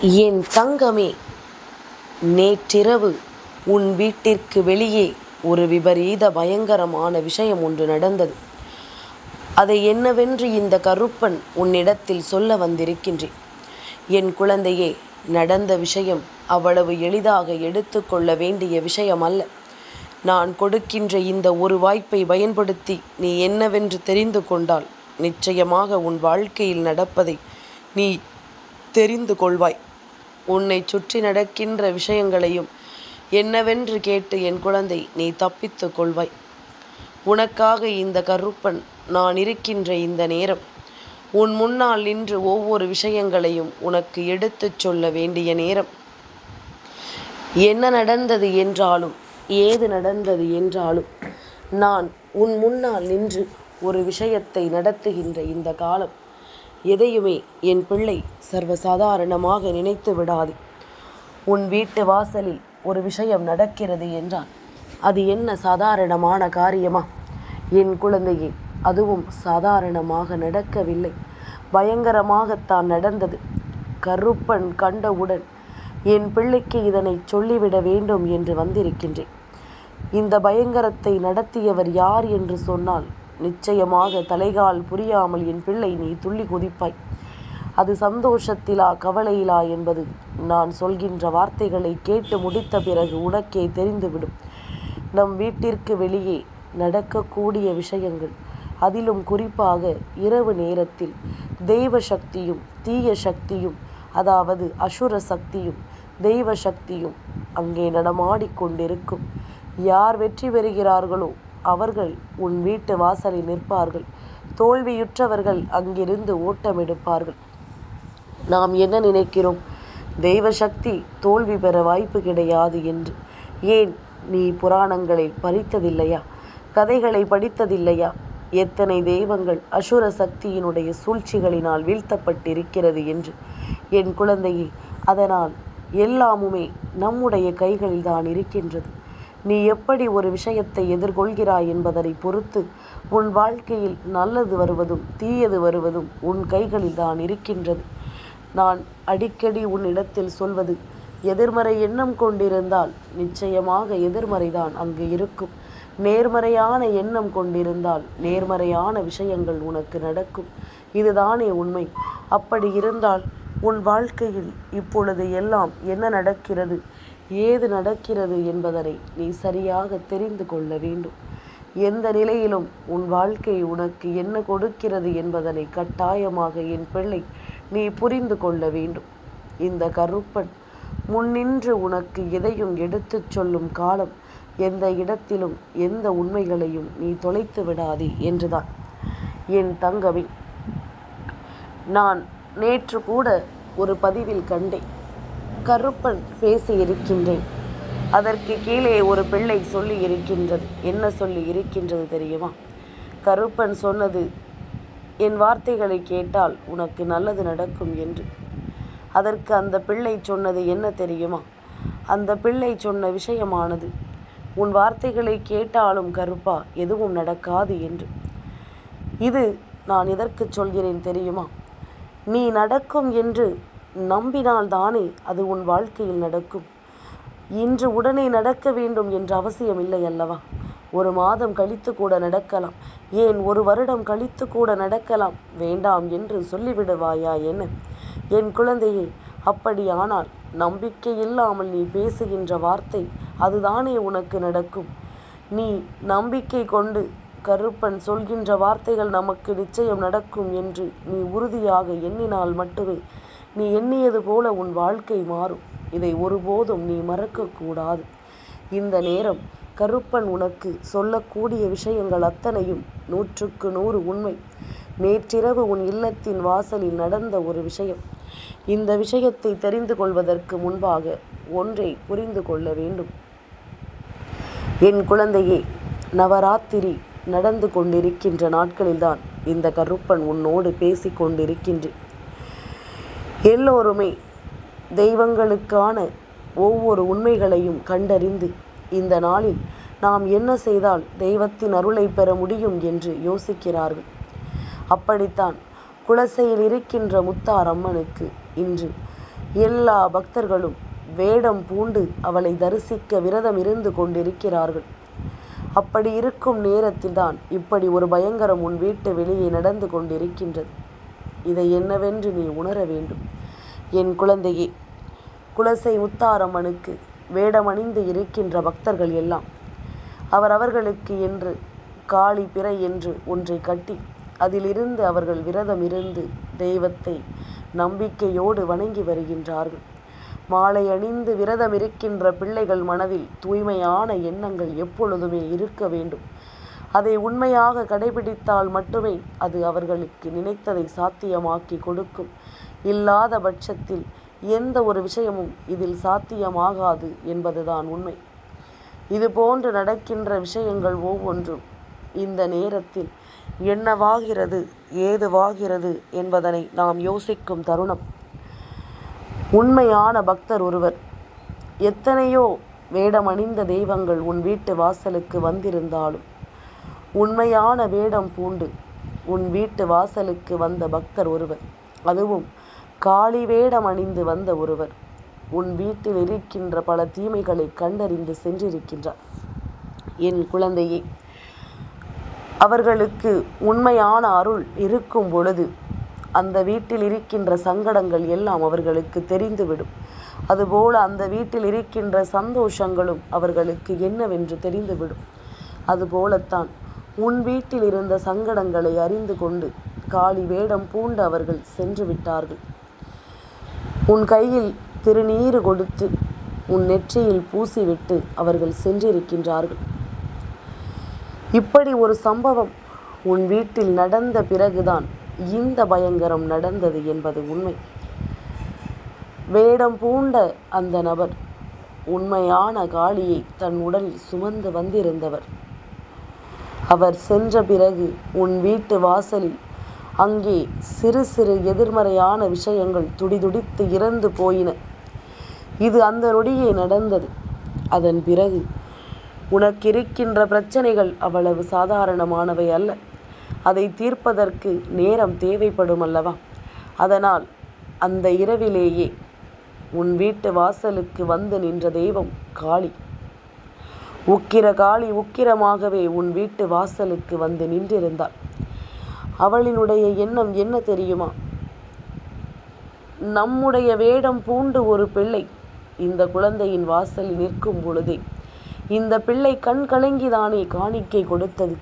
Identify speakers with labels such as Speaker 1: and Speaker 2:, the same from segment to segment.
Speaker 1: என் தங்கமே, நேற்றிரவு உன் வீட்டிற்கு வெளியே ஒரு விபரீத பயங்கரமான விஷயம் ஒன்று நடந்தது. அதை என்னவென்று இந்த கருப்பன் உன்னிடத்தில் சொல்ல வந்திருக்கின்றேன். என் குழந்தையே, நடந்த விஷயம் அவ்வளவு எளிதாக எடுத்துக்கொள்ள வேண்டிய விஷயம் அல்ல. நான் கொடுக்கின்ற இந்த ஒரு வாய்ப்பை பயன்படுத்தி நீ என்னவென்று தெரிந்து கொண்டால் நிச்சயமாக உன் வாழ்க்கையில் நடப்பதை நீ தெரிந்து கொள்வாய். உன்னை சுற்றி நடக்கின்ற விஷயங்களையும் என்னவென்று கேட்டு என் குழந்தை நீ தப்பித்து கொள்வாய். உனக்காக இந்த கருப்பன் நான் இருக்கின்ற இந்த நேரம் உன் முன்னால் நின்று ஒவ்வொரு விஷயங்களையும் உனக்கு எடுத்துச் சொல்ல வேண்டிய நேரம். என்ன நடந்தது என்றாலும் ஏது நடந்தது என்றாலும் நான் உன் முன்னால் நின்று ஒரு விஷயத்தை நடத்துகின்ற இந்த காலம். எதையுமே என் பிள்ளை சர்வசாதாரணமாக நினைத்து விடாது. உன் வீட்டு வாசலில் ஒரு விஷயம் நடக்கிறது என்றால் அது என்ன சாதாரணமான காரியமா? என் குழந்தையே, அதுவும் சாதாரணமாக நடக்கவில்லை, பயங்கரமாகத்தான் நடந்தது. கருப்பன் கண்டவுடன் என் பிள்ளைக்கு இதனை சொல்லிவிட வேண்டும் என்று வந்திருக்கின்றேன். இந்த பயங்கரத்தை நடத்தியவர் யார் என்று சொன்னால் நிச்சயமாக தலைகால் புரியாமல் என் பிள்ளை நீ துள்ளி குதிப்பாய். அது சந்தோஷத்திலா கவலையிலா என்பது நான் சொல்கின்ற வார்த்தைகளை கேட்டு முடித்த பிறகு உனக்கே தெரிந்துவிடும். நம் வீட்டிற்கு வெளியே நடக்கக்கூடிய விஷயங்கள், அதிலும் குறிப்பாக இரவு நேரத்தில் தெய்வ சக்தியும் தீய சக்தியும், அதாவது அசுர சக்தியும் தெய்வ சக்தியும் அங்கே நடமாடிக்கொண்டிருக்கும். யார் வெற்றி பெறுகிறார்களோ அவர்கள் உன் வீட்டு வாசலில் நிற்பார்கள். தோல்வியுற்றவர்கள் அங்கிருந்து ஓட்டமெடுப்பார்கள். நாம் என்ன நினைக்கிறோம்? தெய்வ சக்தி தோல்வி பெற வாய்ப்பு கிடையாது என்று. ஏன் நீ புராணங்களை படித்ததில்லையா? கதைகளை படித்ததில்லையா? எத்தனை தெய்வங்கள் அசுர சக்தியினுடைய சூழ்ச்சிகளினால் வீழ்த்தப்பட்டிருக்கிறது என்று. என் குழந்தையே, அதனால் எல்லாமுமே நம்முடைய கைகளில் தான் இருக்கின்றது. நீ எப்படி ஒரு விஷயத்தை எதிர்கொள்கிறாய் என்பதனை பொறுத்து உன் வாழ்க்கையில் நல்லது வருவதும் தீயது வருவதும் உன் கைகளில் தான் இருக்கின்றது. நான் அடிக்கடி உன்னிடத்தில் சொல்வது, எதிர்மறை எண்ணம் கொண்டிருந்தால் நிச்சயமாக எதிர்மறைதான் அங்கு இருக்கும். நேர்மறையான எண்ணம் கொண்டிருந்தால் நேர்மறையான விஷயங்கள் உனக்கு நடக்கும். இதுதானே உண்மை. அப்படி இருந்தால் உன் வாழ்க்கையில் இப்பொழுது எல்லாம் என்ன நடக்கிறது, ஏது நடக்கிறது என்பதனை நீ சரியாக தெரிந்து கொள்ள வேண்டும். எந்த நிலையிலும் உன் வாழ்க்கை உனக்கு என்ன கொடுக்கிறது என்பதனை கட்டாயமாக என் பிள்ளை நீ புரிந்து கொள்ள வேண்டும். இந்த கருப்பன் முன்னின்று உனக்கு எதையும் எடுத்துச் சொல்லும் காலம். எந்த இடத்திலும் எந்த உண்மைகளையும் நீ தொலைத்து விடாதே என்றுதான். என் தங்கமே, நான் நேற்று கூட ஒரு பதிவில் கண்டேன். கருப்பன் பேசி இருக்கின்றேன். அதற்கு கீழே ஒரு பிள்ளை சொல்லி இருக்கின்றது. என்ன சொல்லி இருக்கின்றது தெரியுமா? கருப்பன் சொன்னது, என் வார்த்தைகளை கேட்டால் உனக்கு நல்லது நடக்கும் என்று. அதற்கு அந்த பிள்ளை சொன்னது என்ன தெரியுமா? அந்த பிள்ளை சொன்ன விஷயமானது, உன் வார்த்தைகளை கேட்டாலும் கருப்பா எதுவும் நடக்காது என்று. இது நான் எதற்கு சொல்கிறேன் தெரியுமா? நீ நடக்கும் என்று நம்பினால் தானே அது உன் வாழ்க்கையில் நடக்கும். இன்று உடனே நடக்க வேண்டும் என்ற அவசியம் இல்லை அல்லவா? ஒரு மாதம் கழித்து கூட நடக்கலாம், ஏன் ஒரு வருடம் கழித்து கூட நடக்கலாம். வேண்டாம் என்று சொல்லிவிடுவாயா என்ன? என் குழந்தையே, அப்படியானால் நம்பிக்கை இல்லாமல் நீ பேசுகின்ற வார்த்தை அதுதானே உனக்கு நடக்கும். நீ நம்பிக்கை கொண்டு கருப்பன் சொல்கின்ற வார்த்தைகள் நமக்கு நிச்சயம் நடக்கும் என்று நீ உறுதியாக எண்ணினால் மட்டுமே நீ எண்ணியது போல உன் வாழ்க்கை மாறும். இதை ஒருபோதும் நீ மறக்கக்கூடாது. இந்த நேரம் கருப்பன் உனக்கு சொல்லக்கூடிய விஷயங்கள் அத்தனையும் 100க்கு 100 உண்மை. நேற்றிரவு உன் இல்லத்தின் வாசலில் நடந்த ஒரு விஷயம். இந்த விஷயத்தை தெரிந்து கொள்வதற்கு முன்பாக ஒன்றை புரிந்து கொள்ள வேண்டும். என் குழந்தையே, நவராத்திரி நடந்து கொண்டிருக்கின்ற நாட்களில்தான் இந்த கருப்பன் உன்னோடு பேசி கொண்டிருக்கின்றேன். எல்லோருமே தெய்வங்களுக்கான ஒவ்வொரு உண்மைகளையும் கண்டறிந்து இந்த நாளில் நாம் என்ன செய்தால் தெய்வத்தின் அருளை பெற முடியும் என்று யோசிக்கிறார்கள். அப்படித்தான் குலசையில் இருக்கின்ற முத்தாரம்மனுக்கு இன்று எல்லா பக்தர்களும் வேடம் பூண்டு அவளை தரிசிக்க விரதம் இருந்து கொண்டிருக்கிறார்கள். அப்படி இருக்கும் நேரத்தில்தான் இப்படி ஒரு பயங்கரம் உன் வீட்டு வெளியே நடந்து கொண்டிருக்கின்றது. இதை என்னவென்று நீ உணர வேண்டும். என் குழந்தையே, குலசை முத்தாரம்மனுக்கு வேடமணிந்து இருக்கின்ற பக்தர்கள் எல்லாம் அவர்களுக்கு என்று காளி பிறை என்று ஒன்றை கட்டி அதிலிருந்து அவர்கள் விரதம் இருந்து தெய்வத்தை நம்பிக்கையோடு வணங்கி வருகின்றார்கள். மாலை அணிந்து விரதம் இருக்கின்ற பிள்ளைகள் மனதில் தூய்மையான எண்ணங்கள் எப்பொழுதுமே இருக்க வேண்டும். அதை உண்மையாக கடைபிடித்தால் மட்டுமே அது அவர்களுக்கு நினைத்ததை சாத்தியமாக்கி கொடுக்கும். இல்லாத பட்சத்தில் எந்த ஒரு விஷயமும் இதில் சாத்தியமாகாது என்பதுதான் உண்மை. இது போன்று நடக்கின்ற விஷயங்கள் ஒவ்வொன்றும் இந்த நேரத்தில் என்னவாகிறது ஏதுவாகிறது என்பதனை நாம் யோசிக்கும் தருணம். உண்மையான பக்தர் ஒருவர், எத்தனையோ வேடமணிந்த தெய்வங்கள் உன் வீட்டு வாசலுக்கு வந்திருந்தாலும் உண்மையான வேடம் பூண்டு உன் வீட்டு வாசலுக்கு வந்த பக்தர் ஒருவர், அதுவும் காளி வேடம் அணிந்து வந்த ஒருவர் உன் வீட்டில் இருக்கின்ற பல தீமைகளை கண்டறிந்து சென்றிருக்கின்றார். என் குழந்தையே, அவர்களுக்கு உண்மையான அருள் இருக்கும் பொழுது அந்த வீட்டில் இருக்கின்ற சங்கடங்கள் எல்லாம் அவர்களுக்கு தெரிந்துவிடும். அதுபோல அந்த வீட்டில் இருக்கின்ற சந்தோஷங்களும் அவர்களுக்கு என்னவென்று தெரிந்துவிடும். அதுபோலத்தான் உன் வீட்டில் இருந்த சங்கடங்களை அறிந்து கொண்டு காளி வேடம் பூண்டு அவர்கள் சென்று விட்டார்கள். உன் கையில் திருநீறு கொடுத்து உன் நெற்றியில் பூசிவிட்டு அவர்கள் சென்றிருக்கின்றார்கள். இப்படி ஒரு சம்பவம் உன் வீட்டில் நடந்த பிறகுதான் இந்த பயங்கரம் நடந்தது என்பது உண்மை. வேடம் பூண்ட அந்த நபர் உண்மையான காளியை தன் உடலில் சுமந்து வந்திருந்தவர். அவர் சென்ற பிறகு உன் வீட்டு வாசலில் அங்கே சிறு சிறு எதிர்மறையான விஷயங்கள் துடிதுடித்து இறந்து போயின. இது அந்த நொடியே நடந்தது. அதன் பிறகு உனக்கிருக்கின்ற பிரச்சனைகள் அவ்வளவு சாதாரணமானவை அல்ல. அதை தீர்ப்பதற்கு நேரம் தேவைப்படும் அல்லவா? அதனால் அந்த இரவிலேயே உன் வீட்டு வாசலுக்கு வந்து நின்ற தெய்வம் காளி. உக்கிர காளி உக்கிரமாகவே உன் வீட்டு வாசலுக்கு வந்து நின்றிருந்தாள். அவளினுடைய எண்ணம் என்ன தெரியுமா? நம்முடைய வேடம் பூண்டு ஒரு பிள்ளை இந்த குழந்தையின் வாசலில் நிற்கும் பொழுதே இந்த பிள்ளை கண் கலங்கிதானே காணிக்கை கொடுத்தது,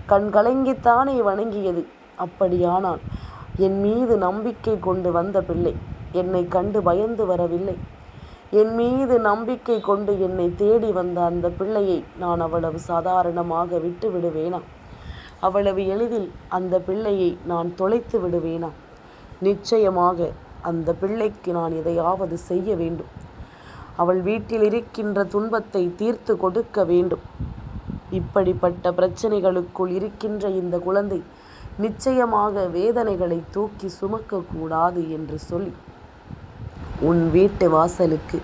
Speaker 1: கண் கலங்கித்தானே வணங்கியது. அப்படியானால் என் மீது நம்பிக்கை கொண்டு வந்த பிள்ளை என்னை கண்டு பயந்து வரவில்லை. என் மீது நம்பிக்கை கொண்டு என்னை தேடி வந்த அந்த பிள்ளையை நான் அவ்வளவு சாதாரணமாக விட்டு விடுவேனா? அவ்வளவு எளிதில் அந்த பிள்ளையை நான் தொலைத்து விடுவேனா? நிச்சயமாக அந்த பிள்ளைக்கு நான் எதையாவது செய்ய வேண்டும். அவள் வீட்டில் இருக்கின்ற துன்பத்தை தீர்த்து கொடுக்க வேண்டும். இப்படிப்பட்ட பிரச்சனைகளுக்குள் இருக்கின்ற இந்த குழந்தை நிச்சயமாக வேதனைகளை தூக்கி சுமக்கக்கூடாது என்று சொல்லி உன் வீட்டு வாசலுக்கு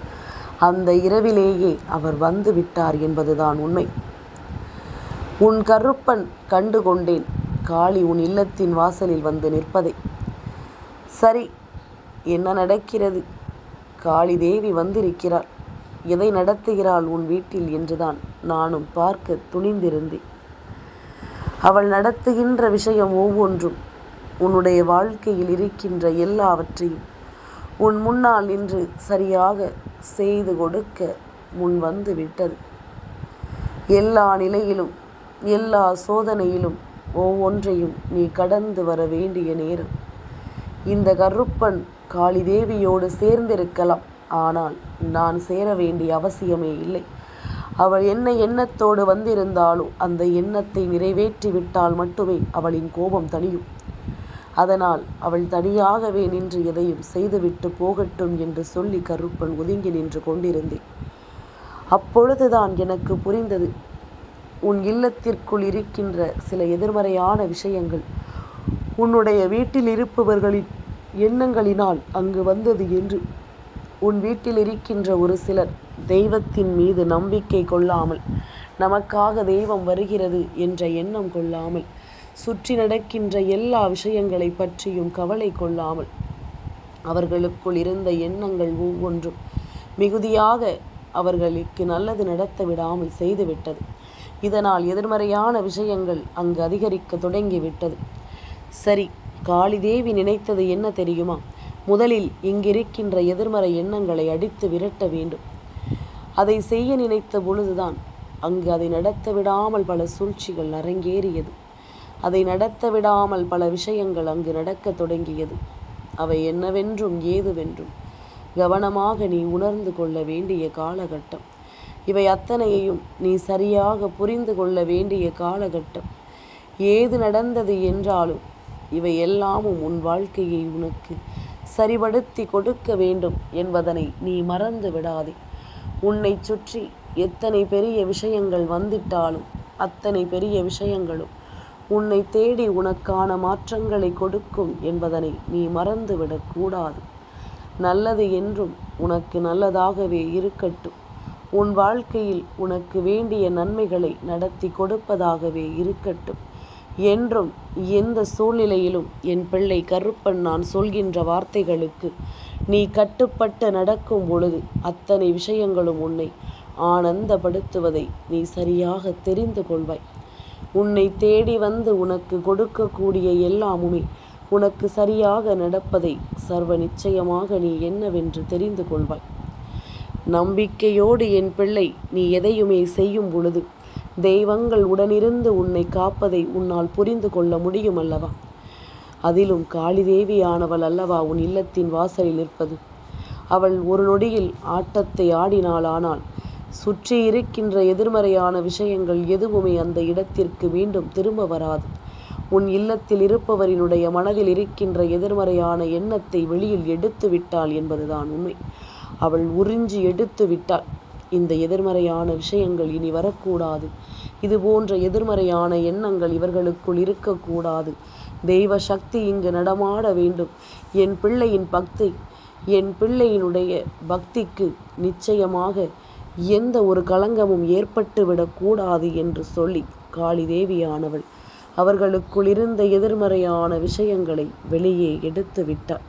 Speaker 1: அந்த இரவிலேயே அவர் வந்து விட்டார் என்பதுதான் உண்மை. உன் கருப்பன் கண்டு கொண்டேன் காளி உன் இல்லத்தின் வாசலில் வந்து நிற்பதை. சரி, என்ன நடக்கிறது? காளி தேவி வந்திருக்கிறாள், எதை நடத்துகிறாள் உன் வீட்டில் என்றுதான் நானும் பார்க்க துணிந்திருந்தேன். அவள் நடத்துகின்ற விஷயம் ஒவ்வொன்றும் உன்னுடைய வாழ்க்கையில் இருக்கின்ற எல்லாவற்றையும் உன் முன்னால் நின்று சரியாக செய்து கொடுக்க முன் வந்து விட்டது. எல்லா நிலையிலும் எல்லா சோதனையிலும் ஒவ்வொன்றையும் நீ கடந்து வர வேண்டிய நேரம். இந்த கருப்பன் காளி தேவியோடு சேர்ந்திருக்கலாம், ஆனால் நான் சேர வேண்டிய அவசியமே இல்லை. அவள் என்ன எண்ணத்தோடு வந்திருந்தாலோ அந்த எண்ணத்தை நிறைவேற்றி விட்டால் மட்டுமே அவளின் கோபம் தணியும். அதனால் அவள் தனியாகவே நின்று எதையும் செய்துவிட்டு போகட்டும் என்று சொல்லி கருப்பன் ஒதுங்கி நின்று கொண்டிருந்தேன். அப்பொழுதுதான் எனக்கு புரிந்தது, உன் இல்லத்திற்குள் இருக்கின்ற சில எதிர்மறையான விஷயங்கள் உன்னுடைய வீட்டில் இருப்பவர்களின் எண்ணங்களினால் அங்கு வந்தது என்று. உன் வீட்டில் இருக்கின்ற ஒரு சிலர் தெய்வத்தின் மீது நம்பிக்கை கொள்ளாமல், நமக்காக தெய்வம் வருகிறது என்ற எண்ணம் கொள்ளாமல், சுற்றி நடக்கின்ற எல்லா விஷயங்களை பற்றியும் கவலை கொள்ளாமல் அவர்களுக்குள் இருந்த எண்ணங்கள் ஒவ்வொன்றும் மிகுதியாக அவர்களுக்கு நல்லது நடத்த விடாமல் செய்துவிட்டது. இதனால் எதிர்மறையான விஷயங்கள் அங்கு அதிகரிக்க தொடங்கிவிட்டது. சரி, காளிதேவி நினைத்தது என்ன தெரியுமா? முதலில் இங்கிருக்கின்ற எதிர்மறை எண்ணங்களை அடித்து விரட்ட வேண்டும். அதை செய்ய நினைத்த பொழுதுதான் அங்கு அதை நடத்த விடாமல் பல சூழ்ச்சிகள் அரங்கேறியது. அதை நடத்த விடாமல் பல விஷயங்கள் அங்கு நடக்கத் தொடங்கியது. அவை என்னவென்றும் ஏதுவென்றும் கவனமாக நீ உணர்ந்து கொள்ள வேண்டிய காலகட்டம். இவை அத்தனையையும் நீ சரியாக புரிந்து கொள்ள வேண்டிய காலகட்டம். ஏது நடந்தது என்றாலும் இவை எல்லாமும் உன் வாழ்க்கையை உனக்கு சரிபடுத்தி கொடுக்க வேண்டும் என்பதனை நீ மறந்து விடாதே. உன்னை சுற்றி எத்தனை பெரிய விஷயங்கள் வந்துட்டாலும் அத்தனை பெரிய விஷயங்களும் உன்னை தேடி உனக்கான மாற்றங்களை கொடுக்கும் என்பதனை நீ மறந்துவிடக்கூடாது. நல்லது என்றும் உனக்கு நல்லதாகவே இருக்கட்டும். உன் வாழ்க்கையில் உனக்கு வேண்டிய நன்மைகளை நடத்தி கொடுப்பதாகவே இருக்கட்டும். என்றும் எந்த சூழ்நிலையிலும் என் பிள்ளை கருப்பன் நான் சொல்கின்ற வார்த்தைகளுக்கு நீ கட்டுப்பட்டு நடக்கும் பொழுது அத்தனை விஷயங்களும் உன்னை ஆனந்தப்படுத்துவதை நீ சரியாக தெரிந்து கொள்வாய். உன்னை தேடி வந்து உனக்கு கொடுக்கக்கூடிய எல்லாமுமே உனக்கு சரியாக நடப்பதை சர்வ நிச்சயமாக நீ என்னவென்று தெரிந்து கொள்வாய். நம்பிக்கையோடு என் பிள்ளை நீ எதையுமே செய்யும் பொழுது தெய்வங்கள் உடனிருந்து உன்னை காப்பதை உன்னால் புரிந்து கொள்ள முடியும் அல்லவா? அதிலும் காளிதேவியானவள் அல்லவா உன் இல்லத்தின் வாசலில் நிற்பது. அவள் ஒரு நொடியில் ஆட்டத்தை ஆடினாளானால் சுற்றி இருக்கின்ற எதிர்மறையான விஷயங்கள் எதுவுமே அந்த இடத்திற்கு மீண்டும் திரும்ப வராது. உன் இல்லத்தில் இருப்பவரினுடைய மனதில் இருக்கின்ற எதிர்மறையான எண்ணத்தை வெளியில் எடுத்து விட்டாள் என்பதுதான் உண்மை. அவள் உறிஞ்சி எடுத்து விட்டாள். இந்த எதிர்மறையான விஷயங்கள் இனி வரக்கூடாது. இது போன்ற எதிர்மறையான எண்ணங்கள் இவர்களுக்குள் இருக்கக்கூடாது. தெய்வ சக்தி இங்கு நடமாட வேண்டும். என் பிள்ளையின் பக்தி, என் பிள்ளையினுடைய பக்திக்கு நிச்சயமாக எந்த ஒரு களங்கமும் ஏற்பட்டுவிடக்கூடாது என்று சொல்லி காளிதேவியானவள் அவர்களுக்குள் இருந்த எதிர்மறையான விஷயங்களை வெளியே எடுத்து விட்டாள்.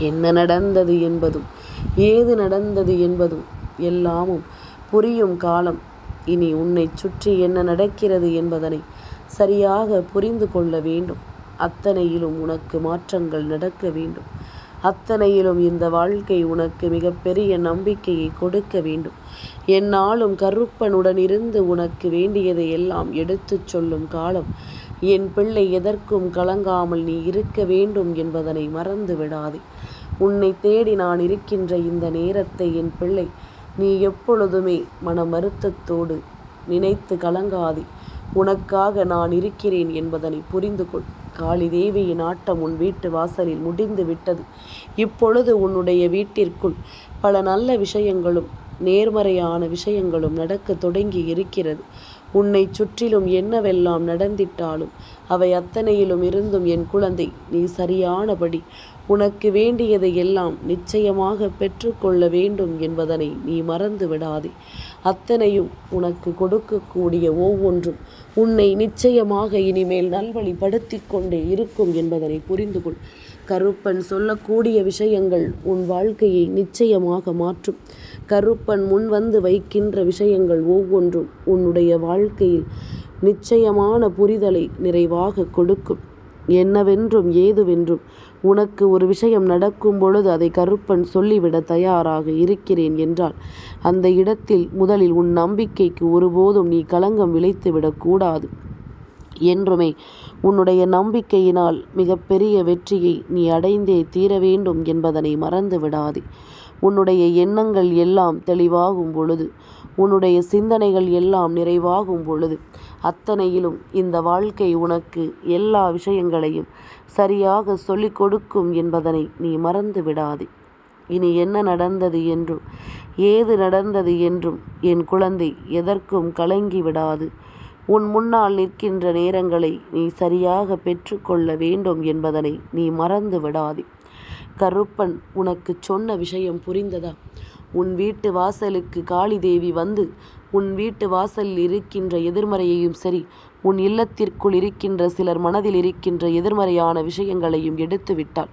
Speaker 1: என்ன நடந்தது என்பதும் ஏது நடந்தது என்பதும் எல்லாமும் புரியும் காலம் இனி உன்னை சுற்றி என்ன நடக்கிறது என்பதனை சரியாக புரிந்து கொள்ள வேண்டும். அத்தனையிலும் உனக்கு மாற்றங்கள் நடக்க வேண்டும். அத்தனையிலும் இந்த வாழ்க்கை உனக்கு மிகப்பெரிய நம்பிக்கையை கொடுக்க வேண்டும். என்னாலும் கருப்பனுடன் இருந்து உனக்கு வேண்டியதை எல்லாம் எடுத்துச் சொல்லும் காலம். என் பிள்ளை எதற்கும் கலங்காமல் நீ இருக்க வேண்டும் என்பதனை மறந்து விடாதே. உன்னை தேடி நான் இருக்கின்ற இந்த நேரத்தை என் பிள்ளை நீ எப்பொழுதுமே மன வருத்தத்தோடு நினைத்து கலங்காதே. உனக்காக நான் இருக்கிறேன் என்பதனை புரிந்து கொள். காளிதேவியின் ஆட்டம் உன் வீட்டு வாசலில் முடிந்து விட்டது. இப்பொழுது உன்னுடைய வீட்டிற்குள் பல நல்ல விஷயங்களும் நேர்மறையான விஷயங்களும் நடக்க தொடங்கி இருக்கிறது. உன்னை சுற்றிலும் என்னவெல்லாம் நடந்திட்டாலும் அவை அத்தனையிலும் இருந்தும் என் குழந்தை நீ சரியானபடி உனக்கு வேண்டியதை எல்லாம் நிச்சயமாக பெற்றுக்கொள்ள வேண்டும் என்பதனை நீ மறந்து விடாதே. அத்தனையும் உனக்கு கொடுக்கக்கூடிய ஒவ்வொன்றும் உன்னை நிச்சயமாக இனிமேல் நல்வழிப்படுத்தி கொண்டே இருக்கும் என்பதனை புரிந்து கொள். கருப்பன் சொல்லக்கூடிய விஷயங்கள் உன் வாழ்க்கையை நிச்சயமாக மாற்றும். கருப்பன் முன் வந்து வைக்கின்ற விஷயங்கள் ஒவ்வொன்றும் உன்னுடைய வாழ்க்கையில் நிச்சயமான புரிதலை நிறைவாக கொடுக்கும். என்னவென்றும் ஏதுவென்றும் உனக்கு ஒரு விஷயம் நடக்கும் பொழுது அதை கருப்பன் சொல்லிவிட தயாராக இருக்கிறேன் என்றால் அந்த இடத்தில் முதலில் உன் நம்பிக்கைக்கு ஒருபோதும் நீ களங்கம் விளைத்துவிடக்கூடாது. என்றுமே உன்னுடைய நம்பிக்கையினால் மிகப்பெரிய வெற்றியை நீ அடைந்தே தீர வேண்டும் என்பதனை மறந்து விடாதே. உன்னுடைய எண்ணங்கள் எல்லாம் தெளிவாகும் பொழுது, உன்னுடைய சிந்தனைகள் எல்லாம் நிறைவாகும் பொழுது அத்தனையிலும் இந்த வாழ்க்கை உனக்கு எல்லா விஷயங்களையும் சரியாக சொல்லிக் கொடுக்கும் என்பதனை நீ மறந்து விடாதே. இனி என்ன நடந்தது என்றும் ஏது நடந்தது என்றும் என் குழந்தை எதற்கும் கலங்கி விடாது. உன் முன்னால் நிற்கின்ற நேரங்களை நீ சரியாக பெற்றுக்கொள்ள வேண்டும் என்பதனை நீ மறந்து விடாதே. கருப்பன் உனக்கு சொன்ன விஷயம் புரிந்ததா? உன் வீட்டு வாசலுக்கு காளிதேவி வந்து உன் வீட்டு வாசலில் இருக்கின்ற எதிர்மறையையும் சரி, உன் இல்லத்திற்குள் இருக்கின்ற சிலர் மனதில் இருக்கின்ற எதிர்மறையான விஷயங்களையும் எடுத்து விட்டாள்.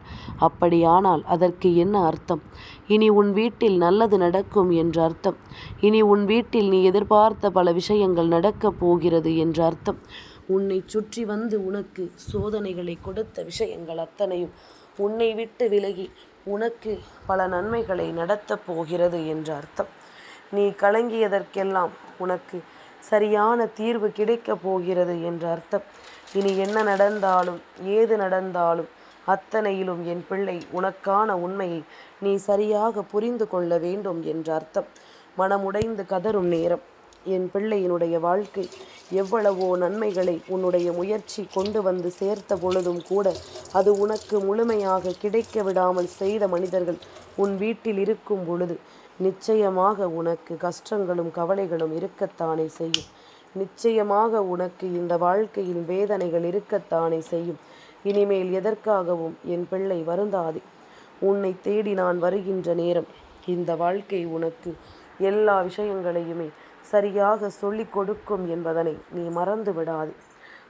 Speaker 1: அப்படியானால் அதற்கு என்ன அர்த்தம்? இனி உன் வீட்டில் நல்லது நடக்கும் என்ற அர்த்தம். இனி உன் வீட்டில் நீ எதிர்பார்த்த பல விஷயங்கள் நடக்கப் போகிறது என்ற அர்த்தம். உன்னை சுற்றி வந்து உனக்கு சோதனைகளை கொடுத்த விஷயங்கள் அத்தனையும் உன்னை விட்டு விலகி உனக்கு பல நன்மைகளை நடத்தப் போகிறது என்ற அர்த்தம். நீ கலங்கியதற்கெல்லாம் உனக்கு சரியான தீர்வு கிடைக்கப் போகிறது என்ற அர்த்தம். இனி என்ன நடந்தாலும் ஏது நடந்தாலும் அத்தனையிலும் என் பிள்ளை உனக்கான உண்மையை நீ சரியாக புரிந்து கொள்ள வேண்டும் என்ற அர்த்தம். மனமுடைந்து கதறும் நேரம். என் பிள்ளையினுடைய வாழ்க்கை எவ்வளவோ நன்மைகளை உன்னுடைய முயற்சி கொண்டு வந்து சேர்த்த பொழுதும் கூட அது உனக்கு முழுமையாக கிடைக்க விடாமல் செய்த மனிதர்கள் உன் வீட்டில் இருக்கும் பொழுது நிச்சயமாக உனக்கு கஷ்டங்களும் கவலைகளும் இருக்கத்தானே செய்யும். நிச்சயமாக உனக்கு இந்த வாழ்க்கையில் வேதனைகள் இருக்கத்தானே செய்யும். இனிமேல் எதற்காகவும் என் பிள்ளை வருந்தாதே. உன்னை தேடி நான் வருகின்ற நேரம் இந்த வாழ்க்கை உனக்கு எல்லா விஷயங்களையுமே சரியாக சொல்லிக் கொடுக்கும் என்பதனை நீ மறந்து விடாதே.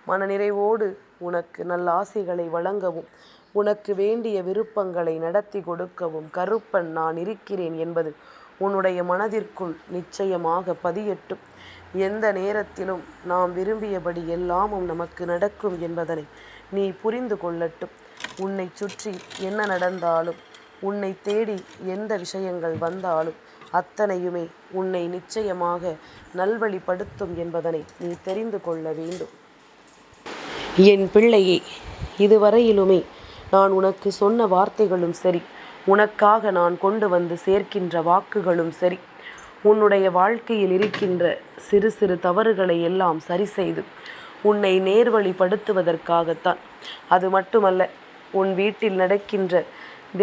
Speaker 1: மனநிறைவோடு உனக்கு நல்ல ஆசைகளை வழங்கவும் உனக்கு வேண்டிய விருப்பங்களை நடத்தி கொடுக்கவும் கருப்பன் நான் இருக்கிறேன் என்பது உன்னுடைய மனதிற்குள் நிச்சயமாக பதியட்டும். எந்த நேரத்திலும் நாம் விரும்பியபடி எல்லாமும் நமக்கு நடக்கும் என்பதனை நீ புரிந்து கொள்ளட்டும். உன்னை சுற்றி என்ன நடந்தாலும் உன்னை தேடி எந்த விஷயங்கள் வந்தாலும் அத்தனையுமே உன்னை நிச்சயமாக நல்வழிப்படுத்தும் என்பதனை நீ தெரிந்து கொள்ள வேண்டும். என் பிள்ளையே, இதுவரையிலுமே நான் உனக்கு சொன்ன வார்த்தைகளும் சரி, உனக்காக நான் கொண்டு வந்து சேர்க்கின்ற வாக்குகளும் சரி, உன்னுடைய வாழ்க்கையில் இருக்கின்ற சிறு சிறு தவறுகளை எல்லாம் சரி செய்து உன்னை நேர்வழிப்படுத்துவதற்காகத்தான். அது மட்டுமல்ல, உன் வீட்டில் நடக்கின்ற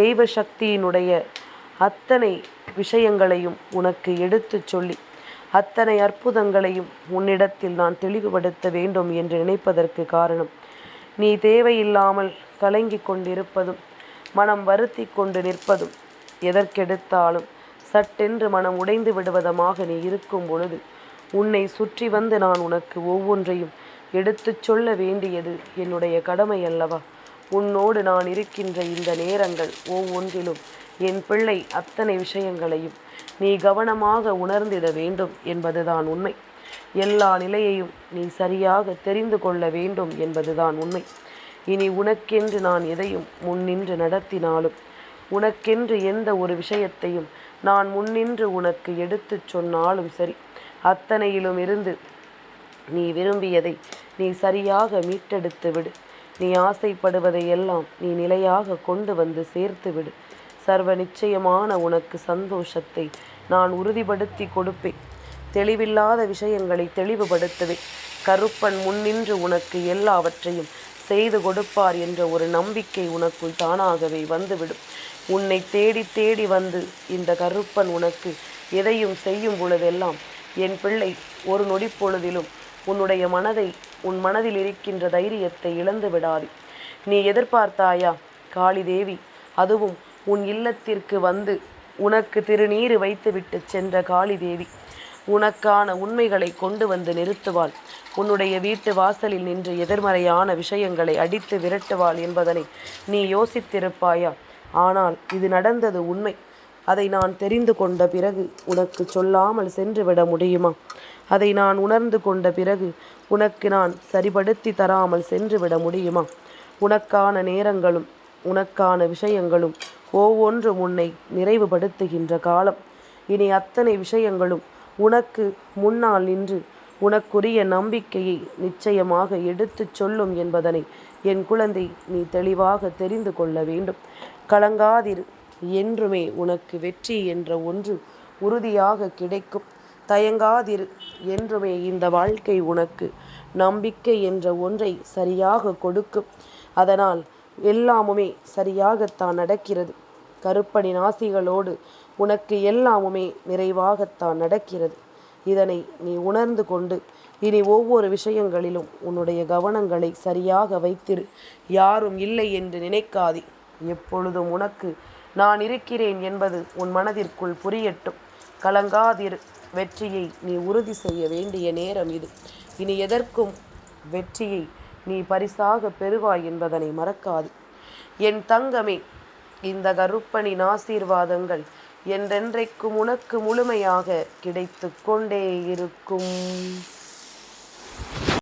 Speaker 1: தெய்வ சக்தியினுடைய அத்தனை விஷயங்களையும் உனக்கு எடுத்துச் சொல்லி அத்தனை அற்புதங்களையும் உன்னிடத்தில் நான் தெளிவுபடுத்த வேண்டும் என்று நினைப்பதற்கு காரணம், நீ தேவையில்லாமல் கலங்கி கொண்டிருப்பதும் மனம் வருத்தி கொண்டு நிற்பதும் எதற்கெடுத்தாலும் சட்டென்று மனம் உடைந்து விடுவதமாக நீ இருக்கும் பொழுது உன்னை சுற்றி வந்து நான் உனக்கு ஒவ்வொன்றையும் எடுத்துச் சொல்ல வேண்டியது என்னுடைய கடமை அல்லவா? உன்னோடு நான் இருக்கின்ற இந்த நேரங்கள் ஒவ்வொன்றிலும் என் பிள்ளை அத்தனை விஷயங்களையும் நீ கவனமாக உணர்ந்திட வேண்டும் என்பதுதான் உண்மை. எல்லா நிலையையும் நீ சரியாக தெரிந்து கொள்ள வேண்டும் என்பதுதான் உண்மை. இனி உனக்கென்று நான் எதையும் முன்னின்று நடத்தினாலும், உனக்கென்று எந்த ஒரு விஷயத்தையும் நான் முன்னின்று உனக்கு எடுத்துச் சொன்னாலும் சரி, அத்தனையிலும் இருந்து நீ விரும்பியதை நீ சரியாக மீட்டெடுத்து விடு. நீ ஆசைப்படுவதையெல்லாம் நீ நிலையாக கொண்டு வந்து சேர்த்து விடு. சர்வ நிச்சயமான உனக்கு சந்தோஷத்தை நான் உறுதிப்படுத்தி கொடுப்பேன். தெளிவில்லாத விஷயங்களை தெளிவுபடுத்துவேன். கருப்பன் முன்னின்று உனக்கு எல்லாவற்றையும் செய்து கொடுப்பார் என்ற ஒரு நம்பிக்கை உனக்குள் தானாகவே வந்துவிடும். உன்னை தேடி தேடி வந்து இந்த கருப்பன் உனக்கு எதையும் செய்யும் பொழுதெல்லாம் என் பிள்ளை ஒரு நொடி பொழுதிலும் உன்னுடைய மனதை, உன் மனதில் இருக்கின்ற தைரியத்தை இழந்து விடாதே. நீ எதிர்பார்த்தாயா காளி தேவி, அதுவும் உன் இல்லத்திற்கு வந்து உனக்கு திருநீறு வைத்துவிட்டு சென்ற காளி தேவி உனக்கான உண்மைகளை கொண்டு வந்து நிறுத்துவாள். உன்னுடைய வீட்டு வாசலில் நின்று எதிர்மறையான விஷயங்களை அடித்து விரட்டுவாள் என்பதனை நீ யோசித்திருப்பாயா? ஆனால் இது நடந்தது உண்மை. அதை நான் தெரிந்து கொண்ட பிறகு உனக்கு சொல்லாமல் சென்று விட முடியுமா? அதை நான் உணர்ந்து கொண்ட பிறகு உனக்கு நான் சரிபடுத்தி தராமல் சென்று விட முடியுமா? உனக்கான நேரங்களும் உனக்கான விஷயங்களும் ஒவ்வொன்றும் உன்னை நிறைவுபடுத்துகின்ற காலம். இனி அத்தனை விஷயங்களும் உனக்கு முன்னால் நின்று உனக்குரிய நம்பிக்கையை நிச்சயமாக எடுத்துச் சொல்லும் என்பதனை என் குழந்தை நீ தெளிவாக தெரிந்து கொள்ள வேண்டும். கலங்காதிரு. என்றுமே உனக்கு வெற்றி என்ற ஒன்று உறுதியாக கிடைக்கும். தயங்காதிரு. என்றுமே இந்த வாழ்க்கை உனக்கு நம்பிக்கை என்ற ஒன்றை சரியாக கொடுக்கும். அதனால் எல்லாமுமே சரியாகத்தான் நடக்கிறது. கருப்பனின் ஆசிகளோடு உனக்கு எல்லாமுமே நிறைவாகத்தான் நடக்கிறது. இதனை நீ உணர்ந்து கொண்டு இனி ஒவ்வொரு விஷயங்களிலும் உன்னுடைய கவனங்களை சரியாக வைத்திரு. யாரும் இல்லை என்று நினைக்காதே. எப்பொழுதும் உனக்கு நான் இருக்கிறேன் என்பது உன் மனதிற்குள் புரியட்டும். கலங்காதிரு. வெற்றியை நீ உறுதி செய்ய வேண்டிய நேரம் இது. இனி எதற்கும் வெற்றியை நீ பரிசாக பெறுவாய் என்பதனை மறக்காது. என் தங்கமே, இந்த கருப்பனின் ஆசீர்வாதங்கள் என்றென்றைக்கும் உனக்கு முழுமையாக கிடைத்து கொண்டே இருக்கும்.